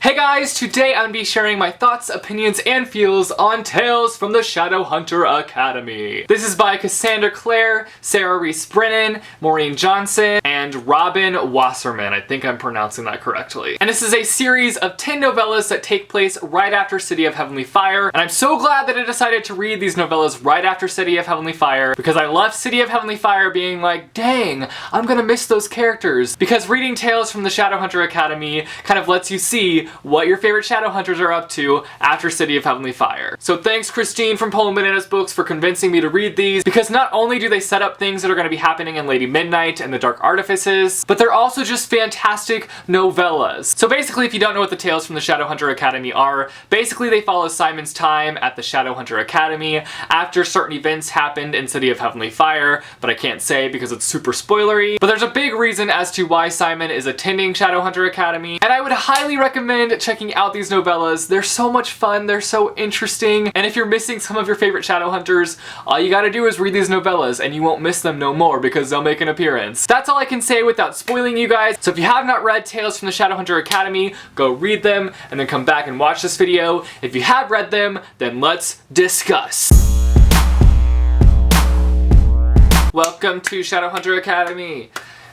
Hey guys, today I'm going to be sharing my thoughts, opinions, and feels on Tales from the Shadowhunter Academy. This is by Cassandra Clare, Sarah Reese Brennan, Maureen Johnson, and Robin Wasserman. I think I'm pronouncing that correctly. And this is a series of 10 novellas that take place right after City of Heavenly Fire. And I'm so glad that I decided to read these novellas right after City of Heavenly Fire, because I left City of Heavenly Fire being like, dang, I'm gonna miss those characters. Because reading Tales from the Shadowhunter Academy kind of lets you see what your favorite Shadowhunters are up to after City of Heavenly Fire. So thanks Christine from Poem Bananas Books for convincing me to read these, because not only do they set up things that are going to be happening in Lady Midnight and the Dark Artifices, but they're also just fantastic novellas. So basically, if you don't know what the Tales from the Shadowhunter Academy are, basically they follow Simon's time at the Shadowhunter Academy after certain events happened in City of Heavenly Fire, but I can't say because it's super spoilery. But there's a big reason as to why Simon is attending Shadowhunter Academy, and I would highly recommend checking out these novellas. They're so much fun, they're so interesting, and if you're missing some of your favorite Shadowhunters, all you gotta do is read these novellas and you won't miss them no more because they'll make an appearance. That's all I can say without spoiling you guys. So if you have not read Tales from the Shadowhunter Academy, go read them and then come back and watch this video. If you have read them, then let's discuss. Welcome to Shadowhunter Academy.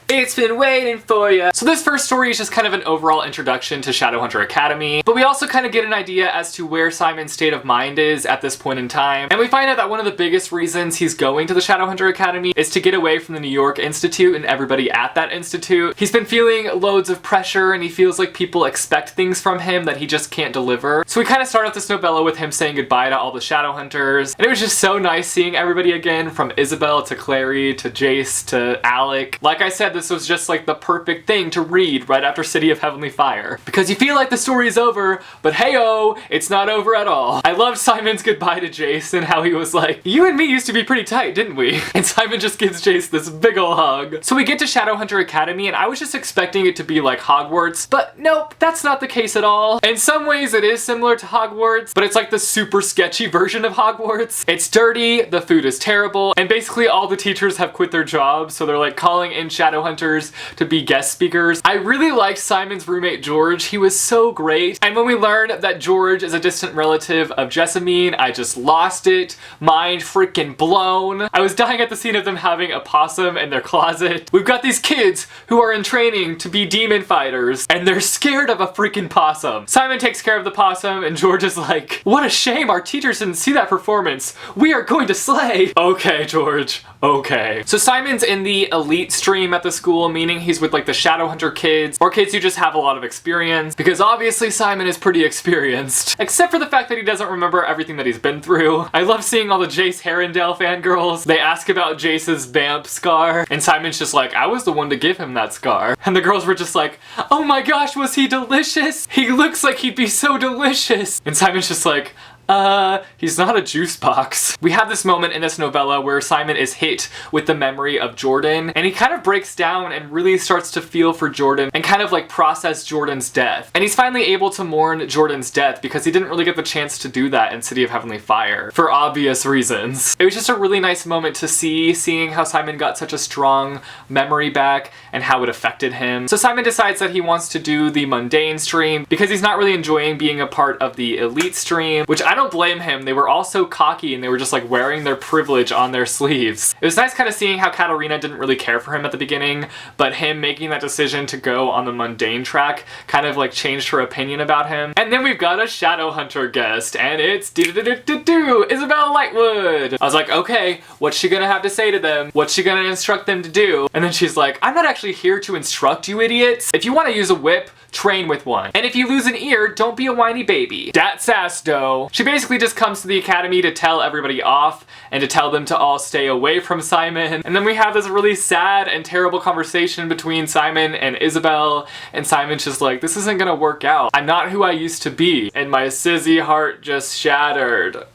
It's been waiting for you. So this first story is just kind of an overall introduction to Shadowhunter Academy, but we also kind of get an idea as to where Simon's state of mind is at this point in time. And we find out that one of the biggest reasons he's going to the Shadowhunter Academy is to get away from the New York Institute and everybody at that institute. He's been feeling loads of pressure and he feels like people expect things from him that he just can't deliver. So we kind of start off this novella with him saying goodbye to all the Shadowhunters, and it was just so nice seeing everybody again, from Isabel to Clary to Jace to Alec. Like I said, this was just like the perfect thing to read right after City of Heavenly Fire, because you feel like the story is over, but hey-oh, it's not over at all. I loved Simon's goodbye to Jace and how he was like, you and me used to be pretty tight, didn't we? And Simon just gives Jace this big ol' hug. So we get to Shadowhunter Academy and I was just expecting it to be like Hogwarts, but nope, that's not the case at all. In some ways it is similar to Hogwarts, but it's like the super sketchy version of Hogwarts. It's dirty, the food is terrible, and basically all the teachers have quit their jobs, so they're like calling in Shadowhunters to be guest speakers. I really liked Simon's roommate George. He was so great. And when we learned that George is a distant relative of Jessamine, I just lost it. Mind freaking blown. I was dying at the scene of them having a possum in their closet. We've got these kids who are in training to be demon fighters, and they're scared of a freaking possum. Simon takes care of the possum, and George is like, what a shame our teachers didn't see that performance. We are going to slay. Okay, George. Okay. So Simon's in the elite stream at the school, meaning he's with like the Shadowhunter kids, or kids who just have a lot of experience, because obviously Simon is pretty experienced, except for the fact that he doesn't remember everything that he's been through. I love seeing all the Jace HERONDALE fangirls. They ask about Jace's vamp scar, and Simon's just like, I was the one to give him that scar. And the girls were just like, oh my gosh, was he delicious? He looks like he'd be so delicious. And Simon's just like, he's not a juice box. We have this moment in this novella where Simon is hit with the memory of Jordan, and he kind of breaks down and really starts to feel for Jordan and kind of like process Jordan's death. And he's finally able to mourn Jordan's death because he didn't really get the chance to do that in City of Heavenly Fire, for obvious reasons. It was just a really nice moment to see, seeing how Simon got such a strong memory back and how it affected him. So Simon decides that he wants to do the mundane stream because he's not really enjoying being a part of the elite stream, which I don't blame him. They were all so cocky and they were just like wearing their privilege on their sleeves. It was nice kind of seeing how Katarina didn't really care for him at the beginning, but him making that decision to go on the mundane track kind of like changed her opinion about him. And then we've got a Shadowhunter guest, and it's Isabel Lightwood. I was like, okay, what's she gonna have to say to them? What's she gonna instruct them to do? And then she's like, I'm not actually here to instruct you idiots. If you want to use a whip, train with one. And if you lose an ear, don't be a whiny baby. Dat sass though. She basically just comes to the academy to tell everybody off and to tell them to all stay away from Simon. And then we have this really sad and terrible conversation between Simon and Isabel, and Simon's just like, this isn't gonna work out. I'm not who I used to be, and my sissy heart just shattered.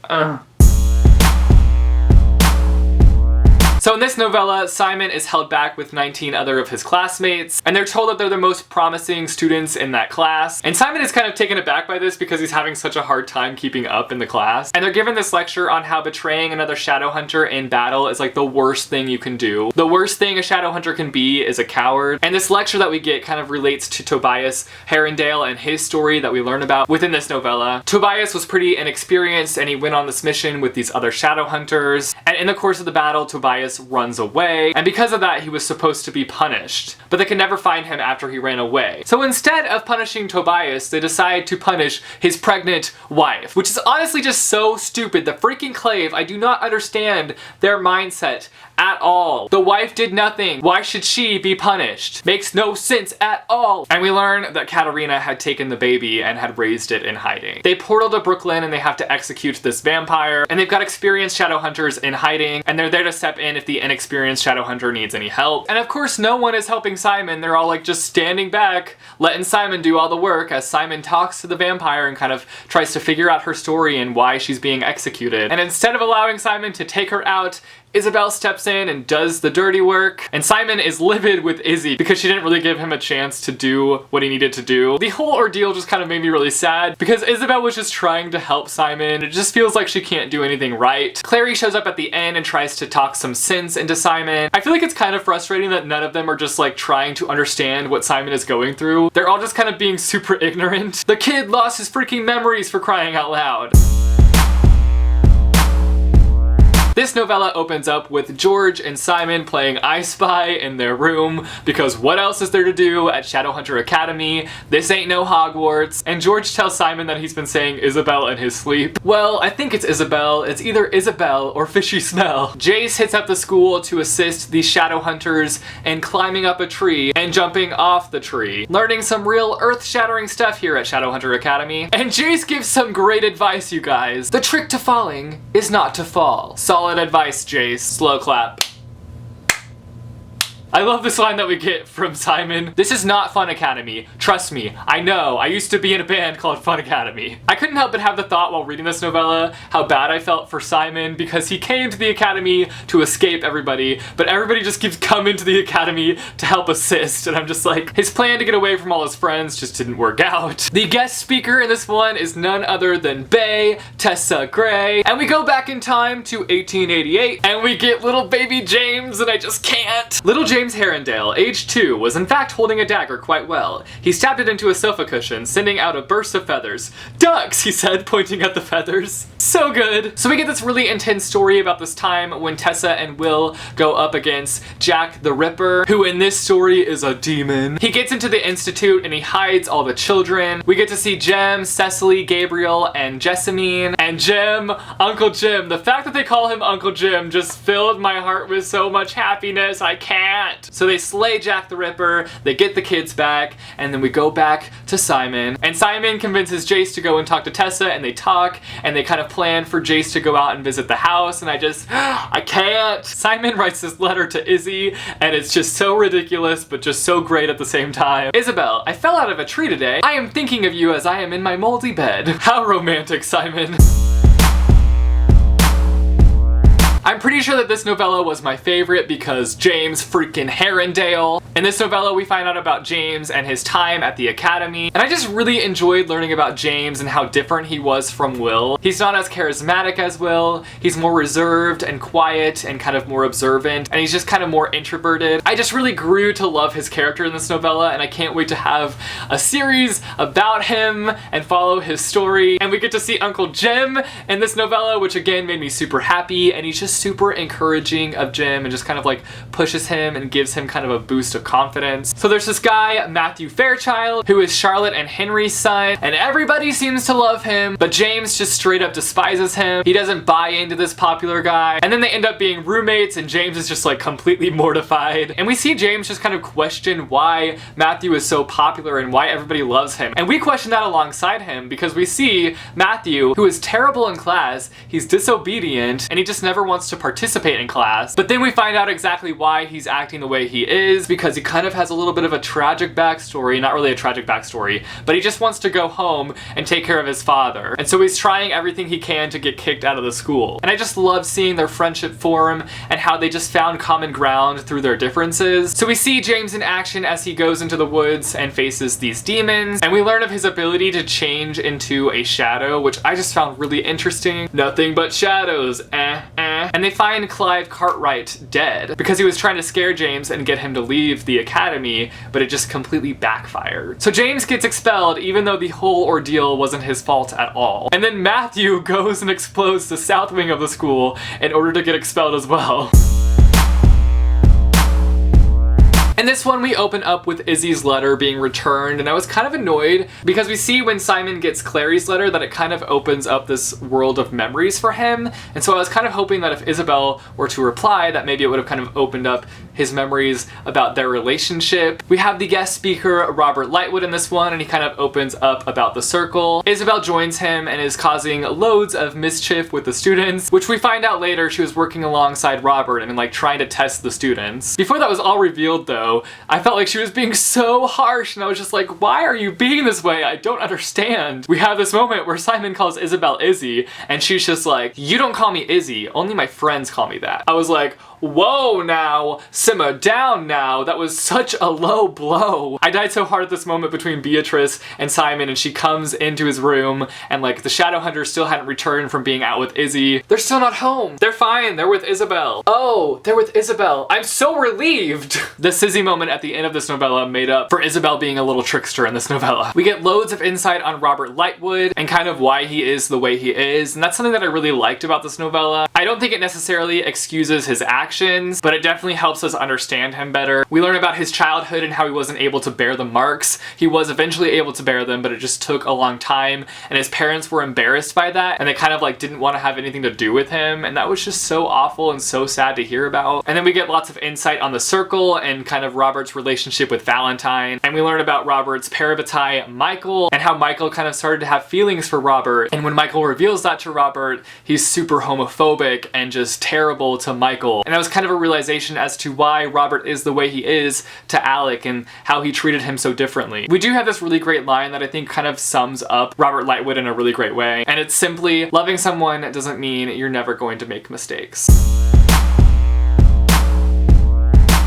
So in this novella, Simon is held back with 19 other of his classmates, and they're told that they're the most promising students in that class. And Simon is kind of taken aback by this because he's having such a hard time keeping up in the class. And they're given this lecture on how betraying another Shadowhunter in battle is like the worst thing you can do. The worst thing a Shadowhunter can be is a coward. And this lecture that we get kind of relates to Tobias Herondale and his story that we learn about within this novella. Tobias was pretty inexperienced and he went on this mission with these other Shadowhunters. And in the course of the battle, Tobias runs away, and because of that he was supposed to be punished, but they could never find him after he ran away. So instead of punishing Tobias, they decide to punish his pregnant wife, which is honestly just so stupid. The freaking Clave, I do not understand their mindset at all. The wife did nothing. Why should she be punished? Makes no sense at all. And we learn that Katarina had taken the baby and had raised it in hiding. They portal to Brooklyn and they have to execute this vampire, and they've got experienced Shadowhunters in hiding, and they're there to step in if the inexperienced Shadowhunter needs any help. And of course no one is helping Simon. They're all like just standing back, letting Simon do all the work as Simon talks to the vampire and kind of tries to figure out her story and why she's being executed. And instead of allowing Simon to take her out, Isabel steps in and does the dirty work, and Simon is livid with Izzy because she didn't really give him a chance to do what he needed to do. The whole ordeal just kind of made me really sad because Isabel was just trying to help Simon. It just feels like she can't do anything right. Clary shows up at the end and tries to talk some sense into Simon. I feel like it's kind of frustrating that none of them are just like trying to understand what Simon is going through. They're all just kind of being super ignorant. The kid lost his freaking memories, for crying out loud. This novella opens up with George and Simon playing I Spy in their room, because what else is there to do at Shadowhunter Academy? This ain't no Hogwarts. And George tells Simon that he's been saying Isabel in his sleep. Well, I think it's Isabel. It's either Isabel or Fishy Smell. Jace hits up the school to assist the Shadowhunters in climbing up a tree and jumping off the tree. Learning some real earth-shattering stuff here at Shadowhunter Academy. And Jace gives some great advice, you guys. The trick to falling is not to fall. Solid advice, Jace. Slow clap. I love this line that we get from Simon. This is not Fun Academy. Trust me, I know. I used to be in a band called Fun Academy. I couldn't help but have the thought while reading this novella how bad I felt for Simon because he came to the academy to escape everybody, but everybody just keeps coming to the academy to help assist, and I'm just like, his plan to get away from all his friends just didn't work out. The guest speaker in this one is none other than Bae, Tessa Gray, and we go back in time to 1888, and we get little baby James, and I just can't. Little James Herondale, age 2, was in fact holding a dagger quite well. He stabbed it into a sofa cushion, sending out a burst of feathers. Ducks, he said, pointing at the feathers. So good. So we get this really intense story about this time when Tessa and Will go up against Jack the Ripper, who in this story is a demon. He gets into the institute and he hides all the children. We get to see Jem, Cecily, Gabriel, and Jessamine. And Jim, Uncle Jim. The fact that they call him Uncle Jim just filled my heart with so much happiness. I can't. So they slay Jack the Ripper, they get the kids back, and then we go back to Simon. And Simon convinces Jace to go and talk to Tessa, and they talk, and they kind of plan for Jace to go out and visit the house, and I can't. Simon writes this letter to Izzy, and it's just so ridiculous, but just so great at the same time. Isabel, I fell out of a tree today. I am thinking of you as I am in my moldy bed. How romantic, Simon. I'm pretty sure that this novella was my favorite because James freaking Herondale. In this novella, we find out about James and his time at the academy, and I just really enjoyed learning about James and how different he was from Will. He's not as charismatic as Will, he's more reserved and quiet and kind of more observant, and he's just kind of more introverted. I just really grew to love his character in this novella, and I can't wait to have a series about him and follow his story. And we get to see Uncle Jim in this novella, which again made me super happy, and he's just super encouraging of Jim and just kind of like pushes him and gives him kind of a boost of confidence. So there's this guy, Matthew Fairchild, who is Charlotte and Henry's son, and everybody seems to love him, but James just straight up despises him. He doesn't buy into this popular guy, and then they end up being roommates, and James is just like completely mortified. And we see James just kind of question why Matthew is so popular and why everybody loves him. And we question that alongside him because we see Matthew, who is terrible in class, he's disobedient, and he just never wants to participate in class. But then we find out exactly why he's acting the way he is, because he kind of has a little bit of a tragic backstory. Not really a tragic backstory, but he just wants to go home and take care of his father. And so he's trying everything he can to get kicked out of the school. And I just love seeing their friendship form and how they just found common ground through their differences. So we see James in action as he goes into the woods and faces these demons, and we learn of his ability to change into a shadow, which I just found really interesting. Nothing but shadows, And they find Clive Cartwright dead because he was trying to scare James and get him to leave the academy, but it just completely backfired. So James gets expelled even though the whole ordeal wasn't his fault at all. And then Matthew goes and explodes the south wing of the school in order to get expelled as well. In this one, we open up with Izzy's letter being returned, and I was kind of annoyed because we see when Simon gets Clary's letter that it kind of opens up this world of memories for him, and so I was kind of hoping that if Isabel were to reply, that maybe it would have kind of opened up his memories about their relationship. We have the guest speaker, Robert Lightwood, in this one, and he kind of opens up about the circle. Isabel joins him and is causing loads of mischief with the students, which we find out later she was working alongside Robert and like trying to test the students. Before that was all revealed though, I felt like she was being so harsh, and I was just like, why are you being this way? I don't understand. We have this moment where Simon calls Isabel Izzy, and she's just like, you don't call me Izzy, only my friends call me that. I was like, whoa now, simmer down now, that was such a low blow. I died so hard at this moment between Beatrice and Simon, and she comes into his room, and like the Shadowhunter still hadn't returned from being out with Izzy. They're still not home. They're fine, they're with Isabel. Oh, they're with Isabel. I'm so relieved. The Sizzy moment at the end of this novella made up for Isabel being a little trickster in this novella. We get loads of insight on Robert Lightwood and kind of why he is the way he is, and that's something that I really liked about this novella. I don't think it necessarily excuses his actions, but it definitely helps us understand him better. We learn about his childhood and how he wasn't able to bear the marks. He was eventually able to bear them, but it just took a long time, and his parents were embarrassed by that, and they kind of like didn't want to have anything to do with him, and that was just so awful and so sad to hear about. And then we get lots of insight on the circle and kind of Robert's relationship with Valentine, and we learn about Robert's parabatai Michael and how Michael kind of started to have feelings for Robert, and when Michael reveals that to Robert, he's super homophobic and just terrible to Michael. And that was kind of a realization as to why Robert is the way he is to Alec and how he treated him so differently. We do have this really great line that I think kind of sums up Robert Lightwood in a really great way, and it's simply, loving someone doesn't mean you're never going to make mistakes.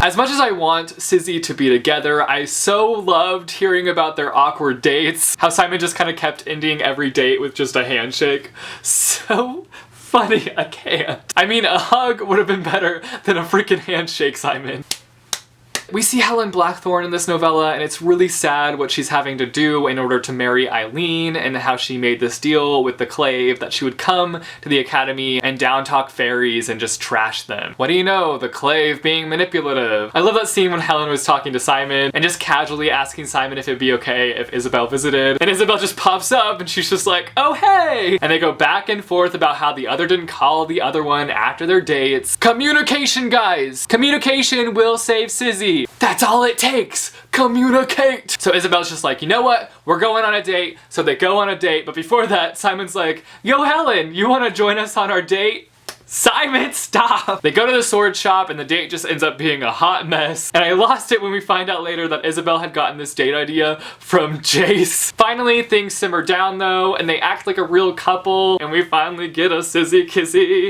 As much as I want Sizzy to be together, I so loved hearing about their awkward dates. How Simon just kind of kept ending every date with just a handshake. So funny, I can't. I mean, a hug would have been better than a freaking handshake, Simon. We see Helen Blackthorne in this novella, and it's really sad what she's having to do in order to marry Eileen, and how she made this deal with the Clave that she would come to the academy and down-talk fairies and just trash them. What do you know? The Clave being manipulative. I love that scene when Helen was talking to Simon and just casually asking Simon if it'd be okay if Isabel visited, and Isabel just pops up and she's just like, oh hey! And they go back and forth about how the other didn't call the other one after their dates. Communication, guys! Communication will save Sizzy. That's all it takes! Communicate! So Isabel's just like, you know what? We're going on a date. So they go on a date, but before that, Simon's like, yo Helen, you wanna join us on our date? Simon, stop! They go to the sword shop and the date just ends up being a hot mess. And I lost it when we find out later that Isabel had gotten this date idea from Jace. Finally, things simmer down though, and they act like a real couple, and we finally get a Sizzy kissy.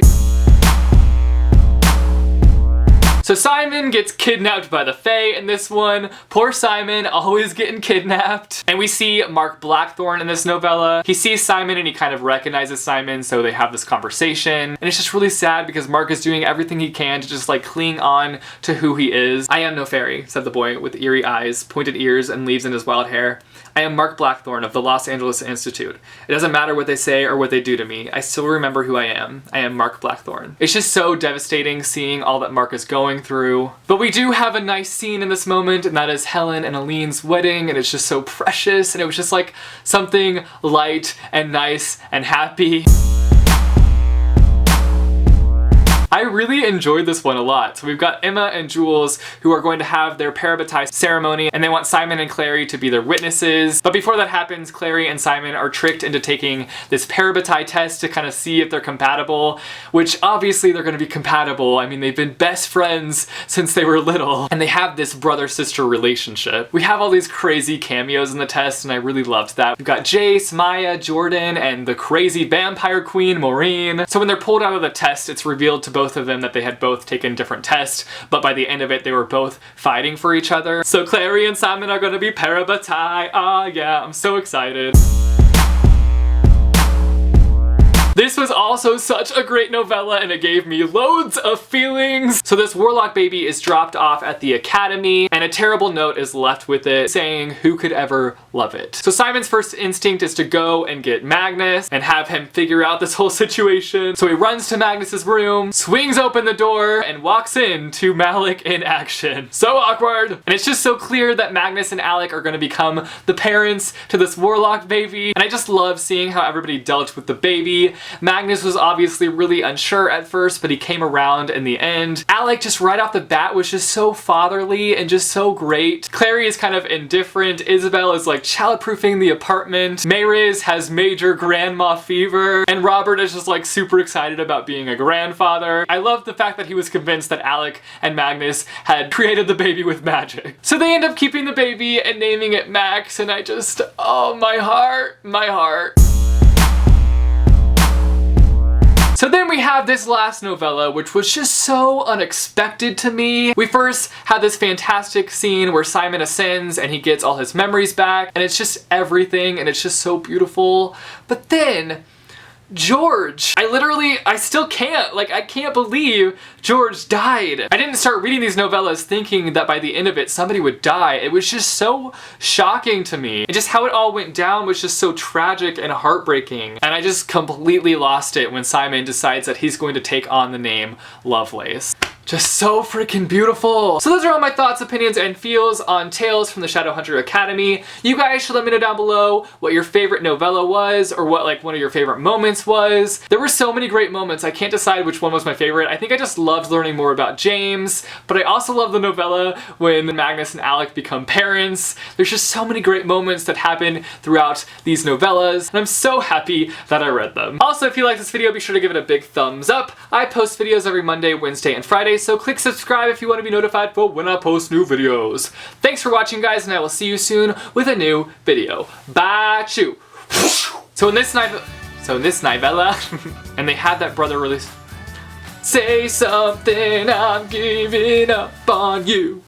So Simon gets kidnapped by the Fae in this one. Poor Simon, always getting kidnapped. And we see Mark Blackthorne in this novella. He sees Simon and he kind of recognizes Simon, so they have this conversation. And it's just really sad because Mark is doing everything he can to just like cling on to who he is. I am no fairy, said the boy with eerie eyes, pointed ears, and leaves in his wild hair. I am Mark Blackthorne of the Los Angeles Institute. It doesn't matter what they say or what they do to me. I still remember who I am. I am Mark Blackthorne. It's just so devastating seeing all that Mark is going through. But we do have a nice scene in this moment, and that is Helen and Aleen's wedding, and it's just so precious, and it was just like something light and nice and happy. I really enjoyed this one a lot. So we've got Emma and Jules who are going to have their parabatai ceremony, and they want Simon and Clary to be their witnesses. But before that happens, Clary and Simon are tricked into taking this parabatai test to kind of see if they're compatible, which obviously they're going to be compatible. I mean, they've been best friends since they were little, and they have this brother-sister relationship. We have all these crazy cameos in the test, and I really loved that. We've got Jace, Maya, Jordan, and the crazy vampire queen, Maureen. So when they're pulled out of the test, it's revealed to both of them that they had both taken different tests, but by the end of it, they were both fighting for each other. So Clary and Simon are going to be parabatai. Ah, yeah, I'm so excited. This was also such a great novella, and it gave me loads of feelings. So this warlock baby is dropped off at the academy, and a terrible note is left with it saying, who could ever love it? So Simon's first instinct is to go and get Magnus and have him figure out this whole situation. So he runs to Magnus's room, swings open the door, and walks in to Malik in action. So awkward! And it's just so clear that Magnus and Alec are going to become the parents to this warlock baby, and I just love seeing how everybody dealt with the baby. Magnus was obviously really unsure at first, but he came around in the end. Alec, just right off the bat, was just so fatherly and just so great. Clary is kind of indifferent. Isabel is like childproofing the apartment. Mayriz has major grandma fever. And Robert is just like super excited about being a grandfather. I love the fact that he was convinced that Alec and Magnus had created the baby with magic. So they end up keeping the baby and naming it Max, and I just, oh, my heart, my heart. So then we have this last novella, which was just so unexpected to me. We first had this fantastic scene where Simon ascends and he gets all his memories back, and it's just everything, and it's just so beautiful. But then George, I still can't, I can't believe George died. I didn't start reading these novellas thinking that by the end of it somebody would die. It was just so shocking to me. And just how it all went down was just so tragic and heartbreaking. And I just completely lost it when Simon decides that he's going to take on the name Lovelace. Just so freaking beautiful. So those are all my thoughts, opinions, and feels on Tales from the Shadowhunter Academy. You guys should let me know down below what your favorite novella was, or what one of your favorite moments was. There were so many great moments. I can't decide which one was my favorite. I think I just loved learning more about James, but I also love the novella when Magnus and Alec become parents. There's just so many great moments that happen throughout these novellas, and I'm so happy that I read them. Also, if you like this video, be sure to give it a big thumbs up. I post videos every Monday, Wednesday, and Friday, so click subscribe if you want to be notified for when I post new videos. Thanks for watching, guys, and I will see you soon with a new video. Bye, choo. So in this novella, and they had that brother release. Say something, I'm giving up on you.